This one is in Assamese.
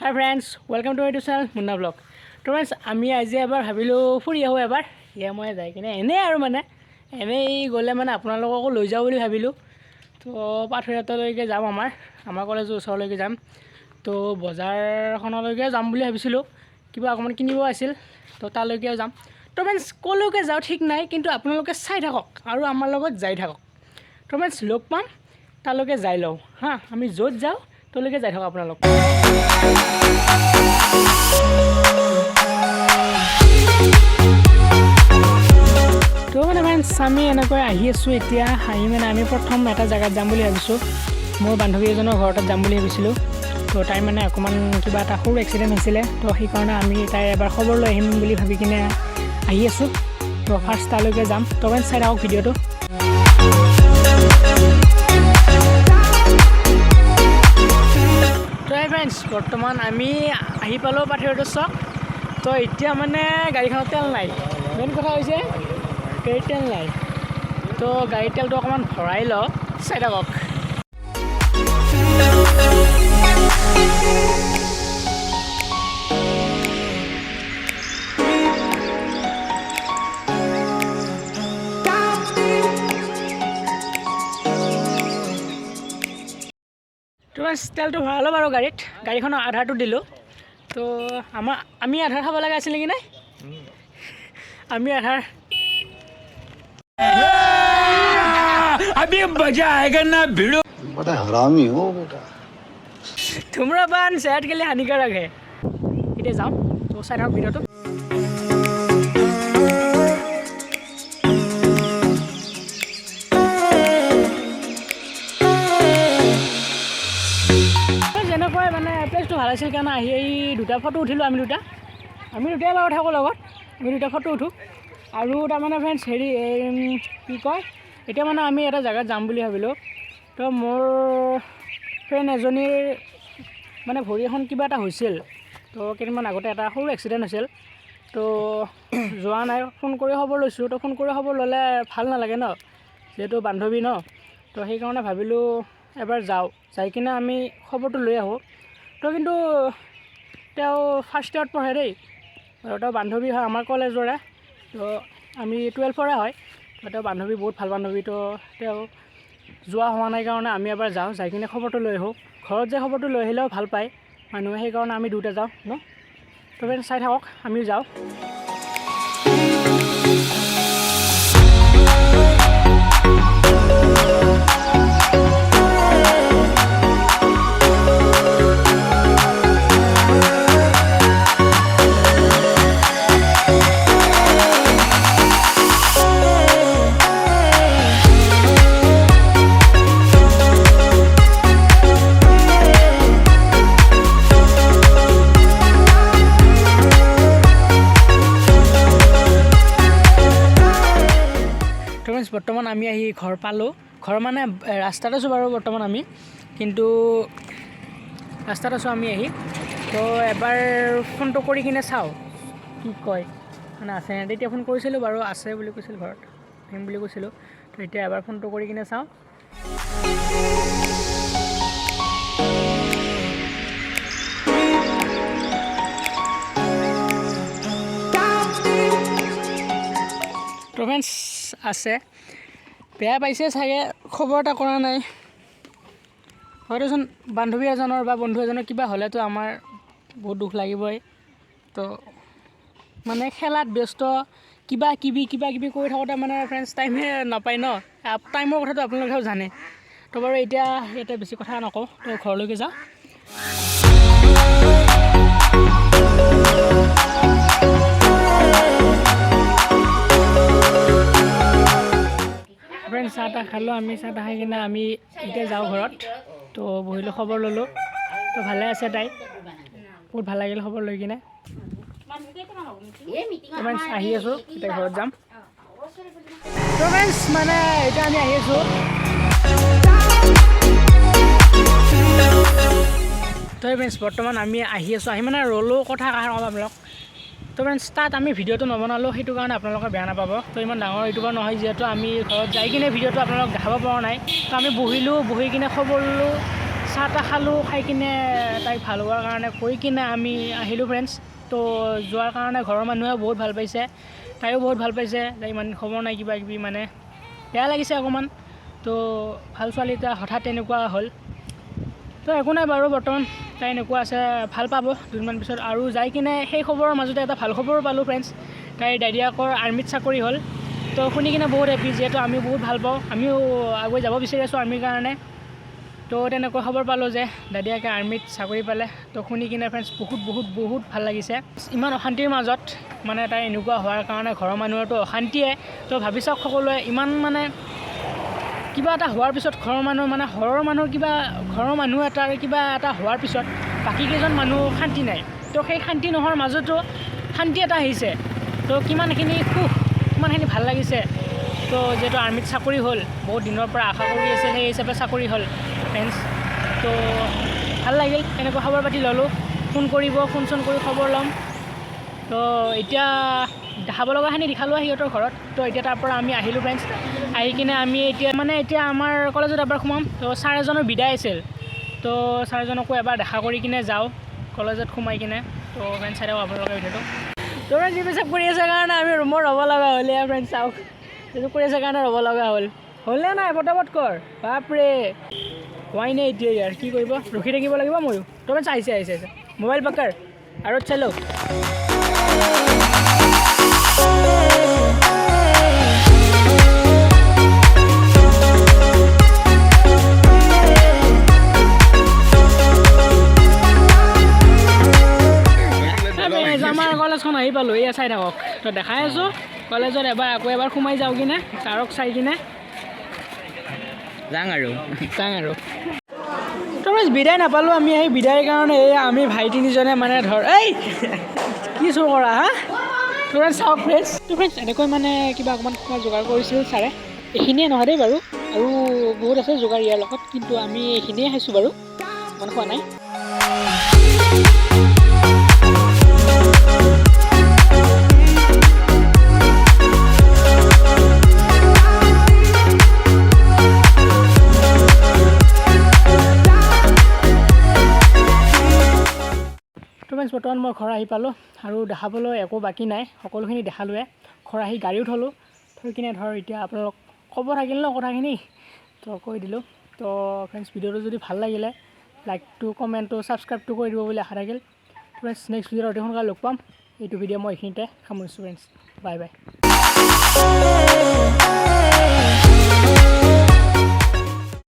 Hi friends, welcome to my channel Munna vlog. So friends, আমি আজি এবাৰ ভাবিলো ফুৰি আহো এবাৰ ইয়া মই যাই কিনে এনে আৰু মানে এনে গলে মানে আপোনালোককো লৈ যাও বুলি ভাবিলো তো পাথৰঘাটলৈকে যাম আমাৰ কলেজৰ ওচৰলৈকে যাম তো বজাৰখনলৈকে যাম বুলি ভাবিছিলো কিবা অকমান কিনিব আছিল তো তালৈকে যাম তো फ्रेंड्स কলৈকে যাও ঠিক নাই কিন্তু আপোনালোকে চাই থাকক আৰু আমাৰ লগত যাই থাকক তো फ्रेंड्स লগ পাম তালৈকে যাই লও হা আমি যত যাও তলৈকে যাই থাকক আপোনালোক তো মানে फ्रेंड्स আমি এনেকৈ আহি আছো এতিয়া আহি মানে আমি প্ৰথম এটা জায়গাত যাম বুলি ভাবিছো মোৰ বান্ধৱী এজনৰ ঘৰত যাম বুলি ভাবিছিলো তো তাই মানে অকমান কিবা এটা সৰু এক্সিডেন্ট হৈছিলে তো সেই কাৰণে আমি তাই এবাৰ খবৰ লৈ আহিম বুলি ভাবি কিনে আহি আছো তো ফাৰ্স্ট তালৈকে যাম তো फ्रेंड्स চাই থাকক ভিডিওটো তো फ्रेंड्स বৰ্তমান আমি আহি পালো পাথৰঘাট চক তো এতিয়া মানে গাড়ীখনত তেল নাই মেইন কথা হৈছে গাড়ীত তেল নাই তো গাড়ীৰ তেলটো অকমান ভৰাই ল চাই থাকক তেলটো ভৰালো বাৰু গাড়ীখনৰ আধাৰটো দিলোঁ তো আমি আধাৰ খাব লগা আছিল নেকি নাই আমি আধাৰ अभी मजा आएगा ना भिड़ो बड़ा हरामी हो बेटा धूम्रपान सेहत के लिए हानिकारक है इधर जाओ तो साइड आओ वीडियो तो যেনেকৈ মানে প্লেচটো ভাল আছিল কাৰণে আহি দুটা ফটো উঠিলোঁ আমি দুটাই লগত থাকোঁ লগত আমি দুটা ফটো উঠোঁ আৰু তাৰমানে फ्रेंड्स হেৰি কি কয় এতিয়া মানে আমি এটা জায়গাত যাম বুলি ভাবিলোঁ তো মোৰ ফ্ৰেণ্ড এজনীৰ মানে ভৰি এখন কিবা এটা হৈছিল তো কেইদিনমান আগতে এটা সৰু এক্সিডেণ্ট হৈছিল তো যোৱা নাই ফোন কৰি খবৰ লৈছোঁ তো ফোন কৰি খবৰ ল'লে ভাল নালাগে ন যিহেতু বান্ধৱী ন তো সেইকাৰণে ভাবিলোঁ এবাৰ যাই কিনে আমি খবৰটো লৈ আহোঁ তো কিন্তু তেওঁ ফাৰ্ষ্ট ইয়াৰত পঢ়ে দেই আৰু তেওঁ বান্ধৱী হয় আমাৰ কলেজৰে তো আমি 12ৰে হয় তো তেওঁ বান্ধৱী বহুত ভাল বান্ধৱী তো তেওঁ যোৱা হোৱা নাই কাৰণে আমি এবাৰ যাই কিনে খবৰটো লৈ আহোঁ ঘৰত যে খবৰটো লৈ আহিলেও ভাল পায় মানুহে সেইকাৰণে আমি দুটা যাওঁ ন তো চাই থাকক আমিও যাওঁ বৰ্তমান আমি আহি ঘৰ পালোঁ ঘৰ মানে ৰাস্তাত আছোঁ বাৰু বৰ্তমান আমি কিন্তু ৰাস্তাত আছোঁ আমি আহি তো এবাৰ ফোনটো কৰি কিনে চাওঁ কি কয় মানে আছে তেতিয়া ফোন কৰিছিলোঁ বাৰু আছে বুলি কৈছিল ঘৰত আহিম বুলি কৈছিলোঁ তো এতিয়া এবাৰ ফোনটো কৰি কিনে চাওঁ তো फ्रेंड्स আছে বেয়া পাইছে চাগে খবৰ এটা কৰা নাই হয়তোচোন বান্ধৱী এজনৰ বা বন্ধু এজনৰ কিবা হ'লেতো আমাৰ বহুত দুখ লাগিবই তো মানে খেলাত ব্যস্ত কিবা কিবি কৰি থাকোঁতে মানে फ्रेंड्स টাইমে নাপায় ন টাইমৰ কথাটো আপোনালোকেও জানে তো বাৰু এতিয়া ইয়াতে বেছি কথা নকওঁ তো ঘৰলৈকে যাওঁ फ्रेंड्स চাহ তাহ খালোঁ আমি চাহ তাহ খাই কিনে আমি এতিয়া যাওঁ ঘৰত তো বহিলোঁ খবৰ ল'লোঁ তো ভালে আছে তাই বহুত ভাল লাগিল খবৰ লৈ কিনে फ्रेंड्स আহি আছোঁ এতিয়া ঘৰত যাম তো फ्रेंड्स মানে এতিয়া আমি আহি আছোঁ তো फ्रेंड्स বৰ্তমান আমি আহি আছোঁ আহি মানে ৰ'লোঁ কথা কাহাৰ ক'ম আপোনালোক তো फ्रेंड्स তাত আমি ভিডিঅ'টো নবনালোঁ সেইটো কাৰণে আপোনালোকে বেয়া নাপাব তো ইমান ডাঙৰ ইউটিউবাৰ নহয় যিহেতু আমি ঘৰত যাই কিনে ভিডিঅ'টো আপোনালোক দেখাব পৰা নাই তো আমি বহি কিনে খবৰ ল'লোঁ চাহ তাহ খালোঁ খাই কিনে তাইক ভাল হোৱাৰ কাৰণে কৈ কিনে আমি আহিলোঁ ফ্ৰেণ্ডছ তো যোৱাৰ কাৰণে ঘৰৰ মানুহে বহুত ভাল পাইছে তাইও বহুত ভাল পাইছে তাই ইমান খবৰ নাই কিবা কিবি মানে বেয়া লাগিছে অকণমান তো ভাল ছোৱালী এটা হঠাৎ তেনেকুৱা হ'ল তো একো নাই বাৰু বৰ্তমান তাই এনেকুৱা আছে ভাল পাব দুদিনমান পিছত আৰু যাই কিনে সেই খবৰৰ মাজতে এটা ভাল খবৰো পালোঁ ফ্ৰেণ্ডছ তাইৰ দাইদিয়াকৰ আৰ্মিত চাকৰি হ'ল তো শুনি কিনে বহুত হেপী যিহেতু আমিও বহুত ভাল পাওঁ আমিও আগুৱাই যাব বিচাৰি আছোঁ আৰ্মিৰ কাৰণে তো তেনেকৈ খবৰ পালোঁ যে দাদিয়াকে আৰ্মিত চাকৰি পালে তো শুনি কিনে ফ্ৰেণ্ডছ বহুত ভাল লাগিছে ইমান অশান্তিৰ মাজত মানে তাই এনেকুৱা হোৱাৰ কাৰণে ঘৰৰ মানুহৰতো অশান্তিয়ে তো ভাবি চাওক সকলোৱে ইমান মানে কিবা এটা হোৱাৰ পিছত ঘৰৰ মানুহ এটাৰ কিবা এটা হোৱাৰ পিছত বাকী কেইজন মানুহ শান্তি নাই তো সেই শান্তি নোহোৱাৰ মাজতো শান্তি এটা আহিছে তো কিমানখিনি ভাল লাগিছে তো যিহেতু আৰ্মিত চাকৰি হ'ল বহুত দিনৰ পৰা আশা কৰি আছে সেই হিচাপে চাকৰি হ'ল ফ্ৰেণ্ডছ তো ভাল লাগিল এনেকৈ খবৰ পাতি ল'লোঁ ফোন চোন কৰি খবৰ ল'ম তো এতিয়া দেখাব লগাখিনি দেখালোঁ সিহঁতৰ ঘৰত তো এতিয়া তাৰ পৰা আমি আহিলোঁ ফ্ৰেণ্ডছ আহি কিনে আমি এতিয়া আমাৰ কলেজত এবাৰ সোমাম তো ছাৰ এজনৰ বিদায় আছিল তো ছাৰজনকো এবাৰ দেখা কৰি কিনে যাওঁ কলেজত সোমাই কিনে তো ফ্ৰেণ্ডছ চাই থাকক আপোনালোকে ভিডিঅ'টো তো ফ্ৰেণ্ডছ ৰিপেচাপ কৰি আছে কাৰণে আমি ৰুমত ৰ'ব লগা হ'ল ফ্ৰেণ্ডছ চাওক সেইটো কৰি আছে কাৰণে ৰ'ব লগা হ'লনে নাই পটাপট কৰ বাপৰে হোৱাই নাই এতিয়া ইয়াৰ কি কৰিব ৰখি থাকিব লাগিব ময়ো তো ফ্ৰেণ্ডছ আহিছে মোবাইল পাকাৰ আৰু চালো আমাৰ কলেজখন আহি পালোঁ এয়া চাই থাকক তো দেখাই আছোঁ কলেজত আকৌ এবাৰ সোমাই যাওঁ কিনে ছাৰক চাই কিনে যাং আৰু তো বিদায় নাপালোঁ আমি সেই বিদায়ৰ কাৰণে আমি ভাই তিনিজনে মানে কি চোৰ কৰা হা তো চাওক ফ্ৰেণ্ডছ এনেকৈ মানে কিবা অকণমান যোগাৰ কৰিছিল ছাৰে এইখিনিয়ে নহয় দেই বাৰু আৰু বহুত আছে যোগাৰ ইয়াৰ লগত কিন্তু আমি এইখিনিয়ে খাইছোঁ বাৰু ইমান খোৱা নাই বৰ্তমান মই ঘৰ আহি পালোঁ আৰু দেখাবলৈ একো বাকী নাই সকলোখিনি দেখালোৱে ঘৰ আহি গাড়ীও থ'লোঁ থৈ কিনে এতিয়া আপোনালোক ক'ব থাকিল ন কথাখিনি তো কৈ দিলোঁ তো ফ্ৰেণ্ডছ ভিডিঅ'টো যদি ভাল লাগিলে লাইকটো কমেণ্টটো ছাবস্ক্ৰাইবটো কৰি দিব বুলি আশা থাকিল ফ্ৰেণ্ডছ নেক্সট ভিডিঅ'ত অতি সোনকালে লগ পাম এইটো ভিডিঅ' মই এইখিনিতে সামৰিছোঁ ফ্ৰেণ্ডছ বাই